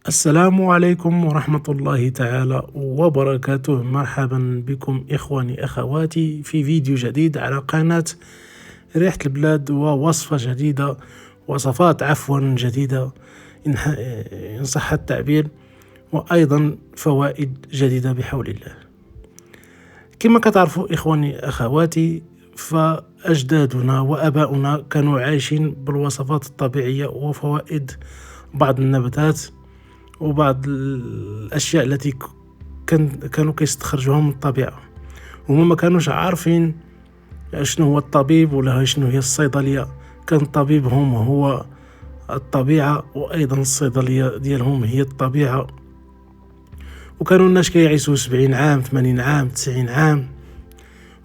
السلام عليكم ورحمة الله تعالى وبركاته. مرحبا بكم إخواني أخواتي في فيديو جديد على قناة ريحة البلاد ووصفة جديدة، وصفات جديدة إن صح التعبير، وأيضا فوائد جديدة بحول الله. كما كتعرفوا إخواني أخواتي، فأجدادنا وأباؤنا كانوا عايشين بالوصفات الطبيعية وفوائد بعض النباتات وبعض الأشياء التي كانوا كيستخرجوها من الطبيعة. هما ما كانوش عارفين شنو هو الطبيب ولا شنو هي الصيدلية. كان طبيبهم هو الطبيعة، وأيضا الصيدلية ديالهم هي الطبيعة. وكانوا الناس كيعيشوا 70 عام 80 عام 90 عام،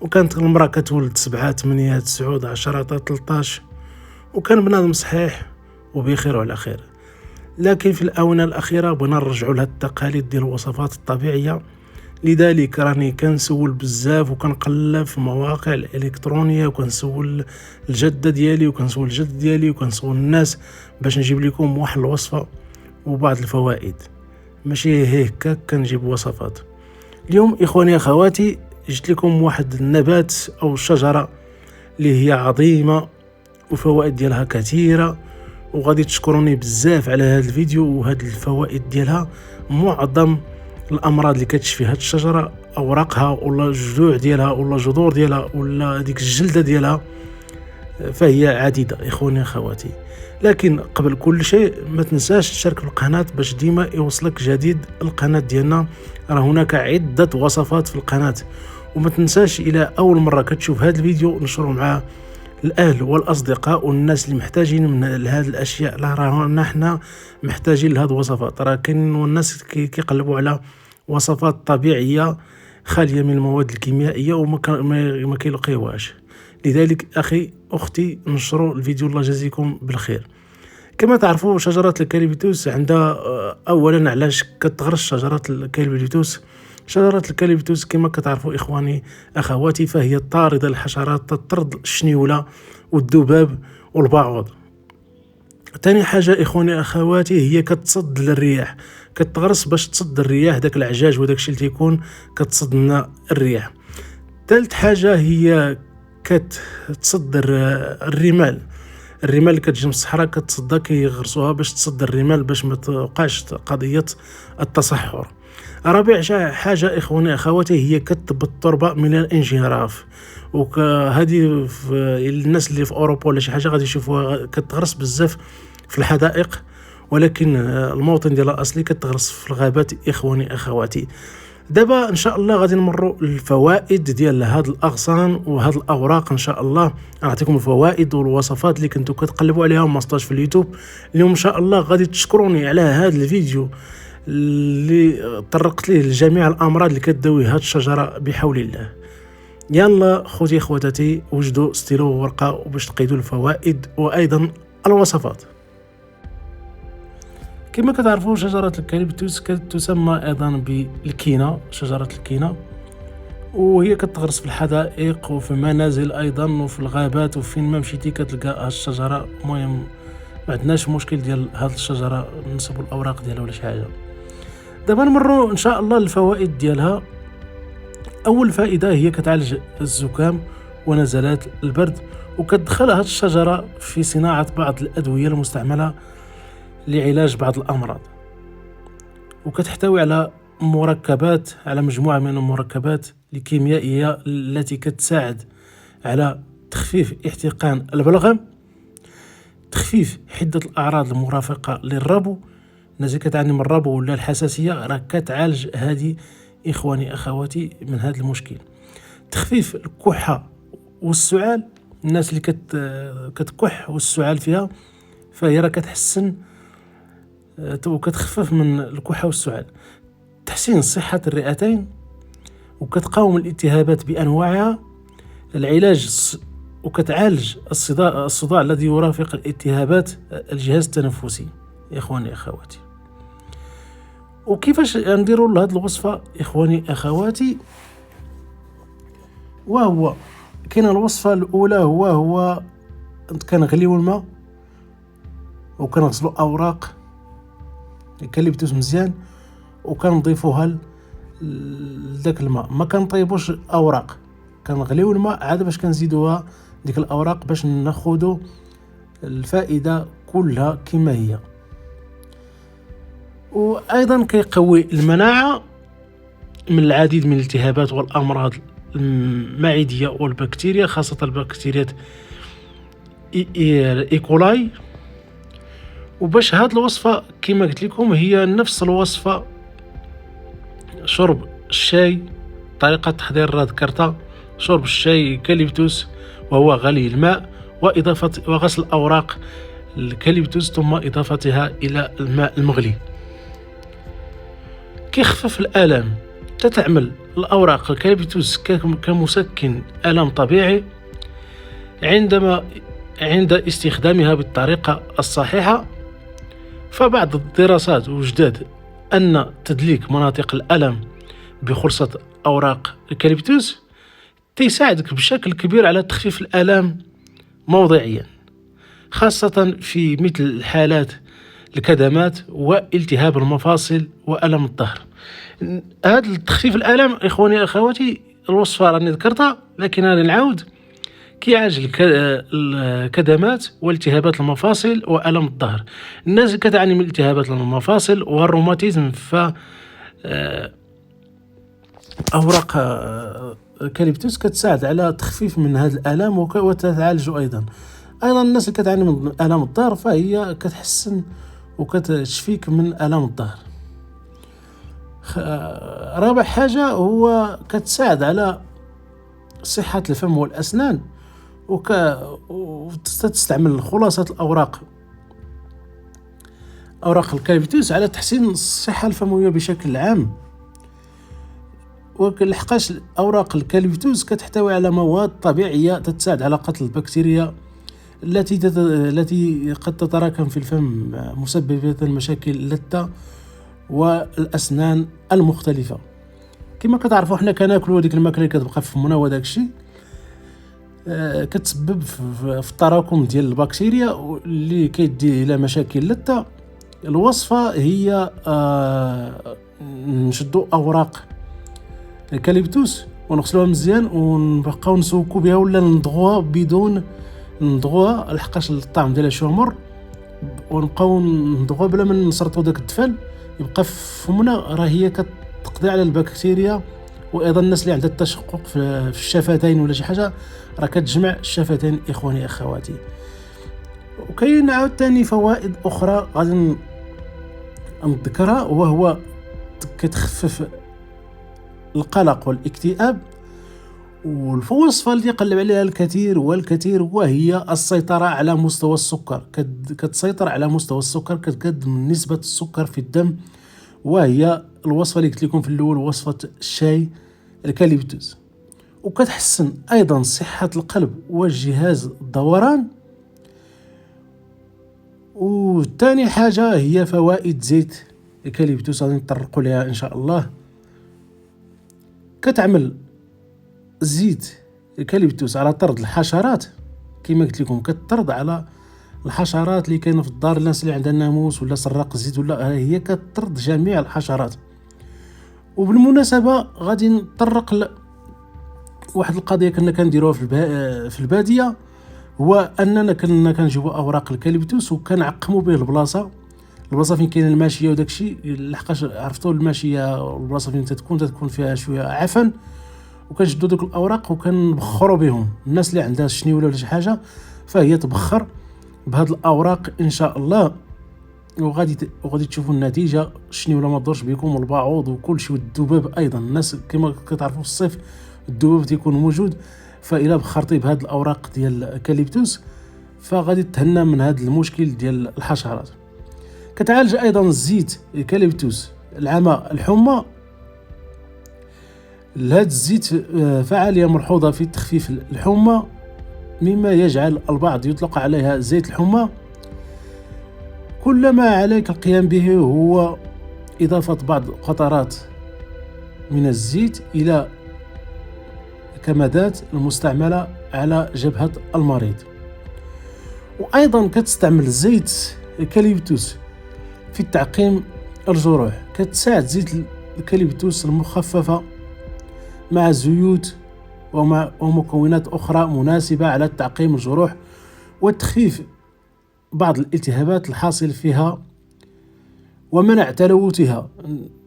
وكانت المرأة كتولد 7 8 9 10 13، وكان بنادم صحيح وبخير وعلى خير. لكن في الآونة الأخيرة بغينا نرجعوا لهاد التقاليد ديال الوصفات الطبيعية. لذلك راني كنسول بزاف وكنقلب في المواقع الإلكترونية، وكنسول الجدة ديالي وكنسول الجد ديالي وكنسول الناس باش نجيب لكم واحد الوصفة وبعض الفوائد، ماشي هكا كنجيب وصفات. اليوم إخواني أخواتي جبت لكم واحد النبات أو شجرة اللي هي عظيمة وفوائد ديالها كثيرة، وغادي تشكروني بزاف على هذا الفيديو وهاد الفوائد ديالها. معظم الامراض اللي كتشفي هاد الشجره، اوراقها ولا الجذوع ديالها ولا الجذور ديالها ولا ديك الجلده ديالها، فهي عديده اخواني اخواتي. لكن قبل كل شيء ما تنساش تشارك في القناه باش ديما يوصلك جديد القناه ديالنا. راه هناك عده وصفات في القناه، وما تنساش الى اول مره كتشوف هذا الفيديو نشره مع الاهل والاصدقاء والناس اللي محتاجين من هذه الاشياء. راه نحن محتاجين لهذه الوصفات. راه كاين الناس كيقلبوا على وصفات طبيعيه خاليه من المواد الكيميائيه وما كيلقيوهاش. لذلك اخي اختي نشروا الفيديو، الله يجازيكم بالخير. كما تعرفوا شجرة الكاليبيتوس عندها اولا علاش كتغرس شجرة الكاليبيتوس. شجرة الكاليبيتوس كما كتعرفوا إخواني أخواتي فهي طاردة للحشرات، تطرد الشنيولة والذباب والبعوض. تاني حاجة إخواني أخواتي هي كتصد للرياح، كتغرس باش تصد الرياح، داك العجاج وداك الشيء اللي تيكون كتصد لنا الرياح. ثالث حاجة هي كتصد الرمال. الرمال اللي كتجي من الصحراء كتصدها، كيغرسوها باش تصد الرمال باش ما توقعش قضية التصحر. رابع حاجة إخواني أخواتي هي كتب التربة من الانجراف. وهذه الناس اللي في أوروبا ولا شي حاجة غادي يشوفوها كتغرس بزاف في الحدائق، ولكن الموطن ديالها الأصلي كتغرس في الغابات إخواني أخواتي. دابا ان شاء الله غادي نمروا الفوائد ديال هاد الاغصان وهاد الاوراق. ان شاء الله نعطيكم الفوائد والوصفات اللي كنتو كتقلبوا عليها وما صطاش في اليوتيوب. اليوم ان شاء الله غادي تشكروني على هذا الفيديو اللي طرقت ليه لجميع الامراض اللي كتداوي هاد الشجره بحول الله. يلا خوتي خواتاتي وجدوا ستيلو وورقه وباش تقيدوا الفوائد وايضا الوصفات. كما كتعرفوا شجرة الكاليبتوس تسمى أيضا بالكينة، شجرة الكينة، وهي كتغرس في الحدائق وفي المنازل أيضا وفي الغابات، وفين ما مشيتي كتلقى هاد الشجرة. المهم ما عندناش مشكل ديال هاد الشجرة نسبوا الأوراق ديالها ولا شي حاجة. دابا نمروا إن شاء الله الفوائد ديالها. أول فائدة هي كتعالج الزكام ونزلات البرد، وكتدخل هاد الشجرة في صناعة بعض الأدوية المستعملة لعلاج بعض الأمراض، وكتحتوي على مجموعة من المركبات الكيميائية التي كتساعد على تخفيف احتقان البلغم، تخفيف حدة الأعراض المرافقة للربو. الناس اللي كتعاني من الربو ولا الحساسية راه كتعالج هذه إخواني أخواتي من هذا المشكل. تخفيف الكحة والسعال، الناس اللي كتكح والسعال فيها فهي راه كتحسن وكتخفف من الكحة والسعال. تحسين صحة الرئتين، وكتقاوم الالتهابات بأنواعها. العلاج وكتعالج الصداع الذي يرافق الالتهابات الجهاز التنفسي يا إخواني أخواتي. وكيفاش نديروا لهاد الوصفة إخواني أخواتي؟ وهو كاين الوصفة الأولى هو كنغليو الماء وكنغسلوا أوراق الكاليبتوس مزيان، وكنضيفوها لذاك الماء. ما كنطيبوش الاوراق، كنغليو الماء عاد باش كنزيدوها ديك الاوراق باش ناخذوا الفائده كلها كما هي. وايضا كيقوي المناعه من العديد من الالتهابات والامراض المعديه والبكتيريا، خاصه البكتيريات ايكولاي. وباش هاد الوصفه كما قلت لكم هي نفس الوصفه شرب الشاي، طريقه تحضير راه ذكرتها، شرب الشاي كاليبتوس وهو غلي الماء واضافه وغسل اوراق الكاليبتوس ثم اضافتها الى الماء المغلي. كيخفف الالام. تتعمل الاوراق الكاليبتوس كمسكن الم طبيعي عند استخدامها بالطريقه الصحيحه. فبعض الدراسات وجدت ان تدليك مناطق الالم بخلصة اوراق الكاليبتوس تساعدك بشكل كبير على تخفيف الالام موضعيا، خاصة في مثل الحالات الكدمات والتهاب المفاصل وألم الظهر. هذا تخفيف الآلام إخواني أخواتي الوصفة راني ذكرتها، لكن أنا نعاود كيعالج الكدمات والتهابات المفاصل وألم الظهر. الناس اللي كتعاني من التهابات المفاصل والروماتيزم ف أوراق الكاليبتوس كتساعد على تخفيف من هذه الآلام وتعالج أيضا الناس اللي كتعاني من آلام الظهر فهي كتحسن وكتشفيك من آلام الظهر. رابع حاجة هو كتساعد على صحة الفم والأسنان، وتستعمل خلاصة أوراق الكاليبتوس على تحسين الصحة الفموية بشكل عام. ولحقاش أوراق الكاليبتوس كتحتوي على مواد طبيعية تساعد على قتل البكتيريا التي قد تتراكم في الفم مسببة مشاكل اللثة والأسنان المختلفة. كما كتعرفوا حنا كناكلوا هذيك الماكله اللي كتبقى في فمنا وداك الشيء كتسبب في التراكم ديال البكتيريا اللي كيدي الى مشاكل اللثة. الوصفة هي نشدوا أوراق الكاليبتوس ونغسلوها مزيان ونبقاو نسوكوا بها ولا نضغوها بدون نضغوها لحقاش الطعم ديالها شويه مر، ونبقاو نضغوها بلا ما نسرطوا داك الدفل يبقى في فمنا. راه هي كتقضي على البكتيريا. وايضا الناس اللي عندها التشقق في الشفتين ولا شي حاجه راه كتجمع الشفتين اخواني اخواتي. وكاين عاوتاني فوائد اخرى غادي نذكرها، وهو كتخفف القلق والاكتئاب. والوصفة اللي يقلب عليها الكثير والكثير وهي السيطرة على مستوى السكر. كتسيطر على مستوى السكر، كتقدم نسبة السكر في الدم، وهي الوصفة اللي قلت لكم في الأول وصفة الشاي الكاليبتوس. وكتحسن أيضا صحة القلب والجهاز الدوران. وثاني حاجة هي فوائد زيت الكاليبتوس غادي نطرقوا لها إن شاء الله. كتعمل زيت الكاليبتوس على طرد الحشرات، كما قلت لكم كتطرد على الحشرات اللي كاينه في الدار. الناس اللي عندها ناموس ولا سراق الزيت ولا هي كتطرد جميع الحشرات. وبالمناسبه غادي نطرق واحد القضيه كنا كنديروها في الباديه، هو اننا كنا كنجيبوا اوراق الكاليبتوس وكنعقموا به البلاصه فين كاين الماشيه وداك الشيء، لحقاش عرفتوا الماشيه والبلاصه فين تكون فيها شويه عفن، وكنشدوا دوك الاوراق وكنبخروا بهم. الناس اللي عندها الشنيوله ولا شي حاجه فهي تبخر بهاد الاوراق ان شاء الله، وغادي تشوفوا النتيجه. الشنيوله ما تضرش بكم والبعوض وكل شيء، والذباب ايضا. الناس كما كتعرفوا في الصيف الذباب تيكون موجود، فإلا بخرتي بهاد الاوراق ديال الكاليبتوس فغادي تهنى من هاد المشكل ديال الحشرات. كتعالج ايضا الزيت الكاليبتوس العمى الحمى. هذا الزيت فعالية ملحوظة في تخفيف الحمى، مما يجعل البعض يطلق عليها زيت الحمى. كل ما عليك القيام به هو إضافة بعض قطرات من الزيت إلى الكمادات المستعملة على جبهة المريض. وأيضا كتستعمل زيت الكاليبتوس في التعقيم الجروح. كتساعد زيت الكاليبتوس المخففة مع زيوت ومكونات أخرى مناسبة على تعقيم الجروح وتخفيف بعض الالتهابات الحاصل فيها ومنع تلوثها،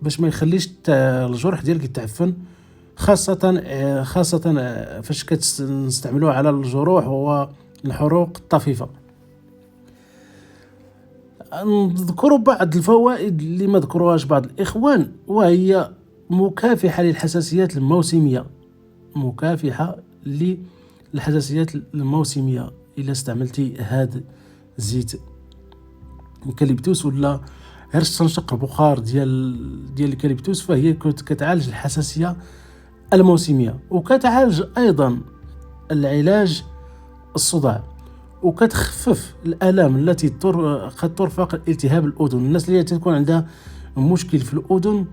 باش ما يخليش الجرح ديالك يتعفن، خاصة فاش كنستعملوه على الجروح والحروق الطفيفة. نذكر بعض الفوائد اللي ما ذكروهاش بعض الإخوان، وهي مكافحة للحساسيات الموسمية. مكافحة للحساسيات الموسمية إلا استعملتي هذا زيت الكاليبتوس ولا غير تنشق البخار ديال الكاليبتوس، فهي كتعالج الحساسية الموسمية، وكتعالج أيضا العلاج الصداع، وكتخفف الآلام التي قد ترافق التهاب الأذن. الناس اللي تكون عندها مشكل في الأذن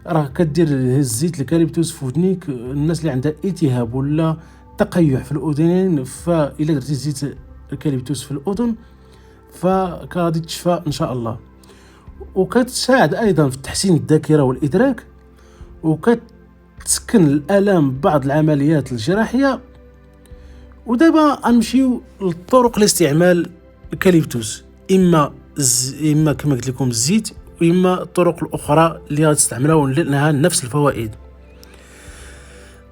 راه كدير الزيت الكاليبتوس في ودنيك. الناس اللي عندها التهاب ولا تقيح في الأذنين، فإلا درتي زيت الكاليبتوس في الأذن فغادي تشفى إن شاء الله. وكتساعد أيضا في تحسين الذاكرة والإدراك، وكتسكن الآلام بعض العمليات الجراحية. ودابا غنمشيو للطرق لاستعمال الكاليبتوس، إما كما قلت لكم الزيت، وإما الطرق الأخرى اللي غتستعملها لها نفس الفوائد.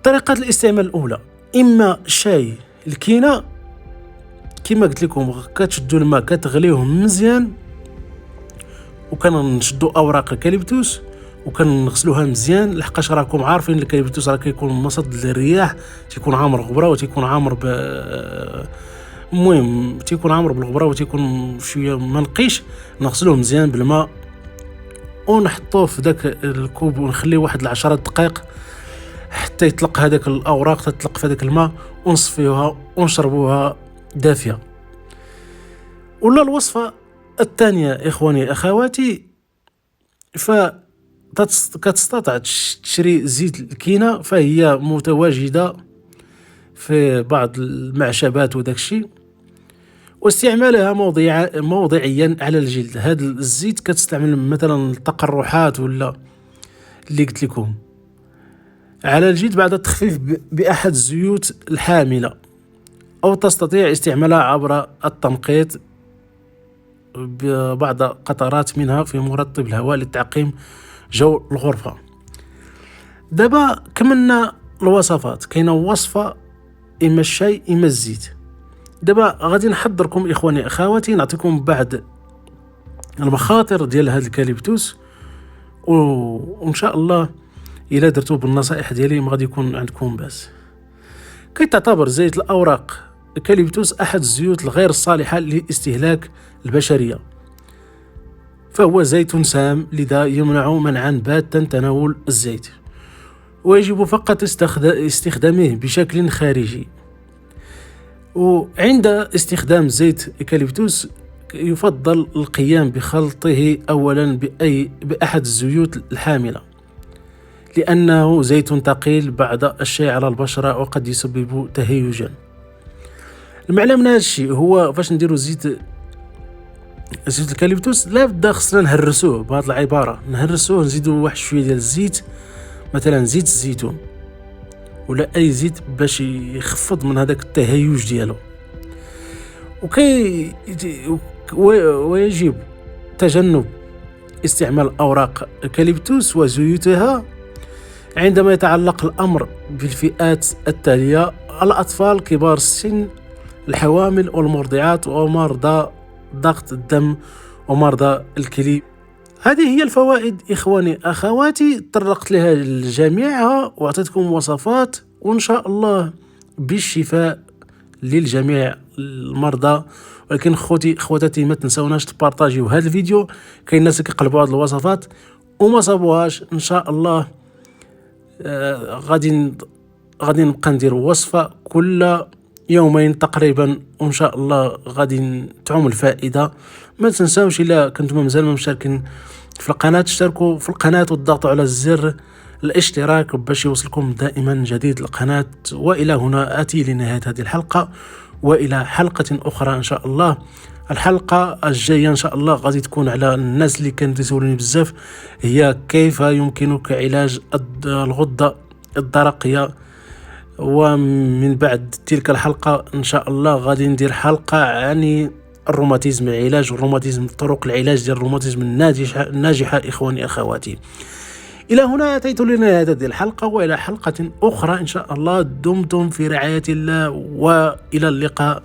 طريقة الاستعمال الأولى، إما شاي الكينة كما قلت لكم، كتشدوا الماء كتغليوه مزيان، وكنشدوا أوراق الكاليبتوس وكنغسلوها مزيان، لحقاش راكم عارفين الكاليبتوس راه كيكون مصد للرياح، تيكون عامر غبره وتيكون عامر المهم تيكون عامر بالغبره وتيكون شويه ما نقيش. نغسلوه مزيان بالماء ونحطوه في داك الكوب ونخليه واحد 10 دقائق حتى يطلق هذاك الاوراق، تطلق في هذاك الماء، ونصفيوها ونشربوها دافيه. ولا الوصفه الثانيه اخواني اخواتي، كتستطيع تشري زيت الكينة، فهي متواجدة في بعض المعشبات وداك الشيء، واستعمالها موضعيا على الجلد. هذا الزيت كتستعمل مثلا التقرحات ولا اللي قلت لكم على الجلد بعد التخفيف بأحد الزيوت الحاملة، أو تستطيع استعمالها عبر التنقيط ببعض قطرات منها في مرطب الهواء لتعقيم جو الغرفة. دابا كملنا الوصفات، كاينه وصفة إما الشاي إما الزيت. دابا غادي نحضركم إخواني أخواتي، نعطيكم بعض المخاطر ديال هذا الكاليبتوس، وإن شاء الله إلا درتو بالنصائح ديالي ما غادي يكون عندكم باس. كيتعتبر زيت الأوراق الكاليبتوس أحد الزيوت الغير الصالحة للاستهلاك البشرية، فهو زيت سام، لذا يمنع منعا باتا تناول الزيت، ويجب فقط استخدامه بشكل خارجي. وعند استخدام زيت الكاليبتوس يفضل القيام بخلطه أولا بأحد الزيوت الحاملة، لأنه زيت ثقيل بعد الشاي على البشرة وقد يسبب تهيجا. المعنى من هذا الشيء هو فاش نديرو زيت الكاليبتوس لا بد خصنا نهرسوه بهذه العبارة، نهرسوه، نزيدو واحد شوية ديال الزيت، مثلا زيت الزيتون ولا أي زيت، باش يخفض من هذاك التهيج ديالو. ويجب تجنب استعمال أوراق الكاليبتوس وزيوتها عندما يتعلق الأمر بالفئات التالية: الأطفال، كبار السن، الحوامل والمرضعات، ومرضى ضغط الدم، ومرضى الكلى. هذه هي الفوائد إخواني أخواتي، طرقت لها لجميعها وأعطيتكم وصفات، وإن شاء الله بالشفاء للجميع المرضى. ولكن خواتاتي ما تنسوناش تبارطاجيو هذا الفيديو، كاين ناس كيقلبوا هذه الوصفات وما صابوهاش. إن شاء الله غادي نبقى ندير وصفة كل يومين تقريبا، وإن شاء الله غادي تعم الفائدة. ما تنساوش إلا كنتم مازال ما مشتركين في القناة، اشتركوا في القناة وتضغطوا على زر الاشتراك باش يوصلكم دائما جديد القناة. وإلى هنا آتي لنهاية هذه الحلقة، وإلى حلقة أخرى إن شاء الله. الحلقة الجاية إن شاء الله غادي تكون على الناس اللي كانت يسولوني بزاف، هي كيف يمكنك علاج الغدة الدرقية. ومن بعد تلك الحلقة إن شاء الله غادي ندير حلقة عن الروماتيزم، علاج الروماتيزم، طرق العلاج ديال الروماتيزم الناجحة إخواني أخواتي. إلى هنا أتيت لنهاية هذه الحلقة، وإلى حلقة أخرى إن شاء الله. دمتم في رعاية الله، وإلى اللقاء.